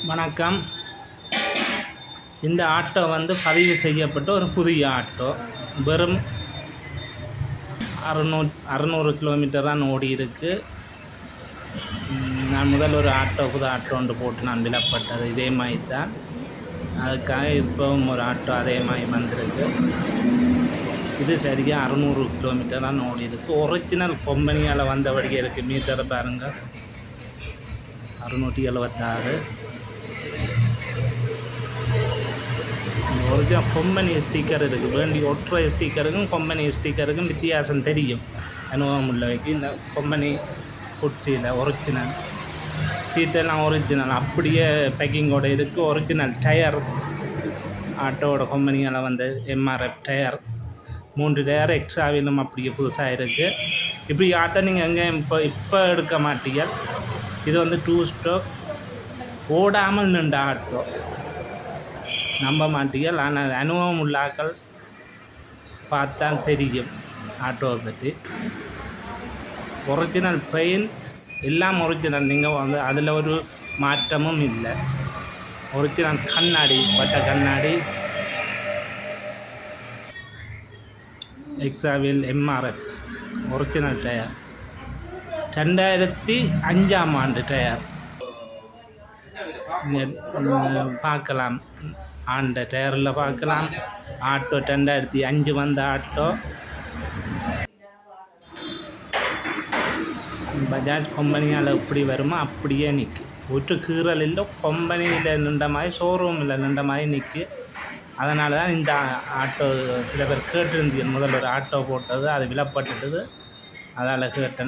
வணக்கம். இந்த ஆட்டோ பதிவு செய்யப்பட்ட ஒரு புதிய ஆட்டோ. வெறும் 600 கிலோமீட்டர் தான் ஓடி இருக்கு. நான் முதல் ஒரு புது ஆட்டோ ஒன்று போட்டு நான் விலப்பட்டது இதே மாதிரி தான். அதுக்காக இப்போவும் ஒரு ஆட்டோ அதே மாதிரி வந்திருக்கு. இது சரியாக 600 கிலோமீட்டர் தான் ஓடி இருக்கு. ஒரிஜினல் கம்பெனியால் வந்தபடியே இருக்குது. மீட்டரை பாருங்கள், 676. ஒரிஜினல் கம்பெனி ஸ்டிக்கர் இருக்குது. வேண்டி ஒற்றை ஸ்டிக்கருக்கும் கம்பெனி ஸ்டிக்கருக்கும் வித்தியாசம் தெரியும். அனுபவம் உள்ளவைக்கு இந்த கம்பெனி குச்சியில் ஒரிஜினல் சீட்டெல்லாம் ஒரிஜினல் அப்படியே பேக்கிங்கோடு இருக்குது. ஒரிஜினல் டயர், ஆட்டோவோட கம்பெனியால் எம்ஆர்எஃப் டயர், 3 டயர் எக்ஸ்ட்ராவிலும் அப்படியே புதுசாக இருக்குது. இப்படி ஆட்டோ நீங்கள் எங்கே இப்போ எடுக்க மாட்டீங்க. இது 2 ஸ்ட்ரோக் ஓடாமல் நின்ற ஆட்டோ. நம்ப மாட்டீர்கள், ஆனால் அனுபவம் உள்ள ஆட்கள் பார்த்தால் தெரியும் ஆட்டோவை பற்றி. ஒரிஜினல் பெயின் எல்லாம் ஒரிஜினல். நீங்கள் அதில் ஒரு மாற்றமும் இல்லை. ஒரிஜினல் கண்ணாடி, பட்ட கண்ணாடி, எக்ஸாவில் எம்ஆர்எஃப் ஒரிஜினல் டயர், 2005ஆம் ஆண்டு டயர். பார்க்கலாம், ஆண்ட டயரில் பார்க்கலாம். ஆட்டோ 2005 வந்த ஆட்டோ. பஜாஜ் கம்பெனியால் எப்படி வருமோ அப்படியே நிற்கு. ஒரு கீறல் இல்லை. கம்பெனியில் நின்ற மாதிரி, ஷோரூமில் நின்ற மாதிரி நிற்கு. அதனால தான் இந்த ஆட்டோ சில பேர் கேட்டிருந்தீங்க. முதல்ல ஒரு ஆட்டோ போட்டது, அது விலப்பட்டுட்டது. அதால் கேட்ட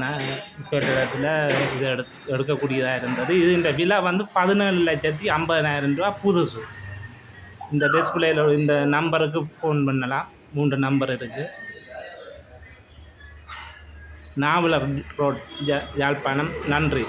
இடத்துல இது எடுக்கக்கூடியதாக இருந்தது. இது இந்த விலை 17,50,000 ரூபா புதுசு. இந்த டிஸ்பிளேயில் இந்த நம்பருக்கு ஃபோன் பண்ணலாம். 3 நம்பர் இருக்குது. நாவலர் ரோட், யாழ்ப்பாணம். நன்றி.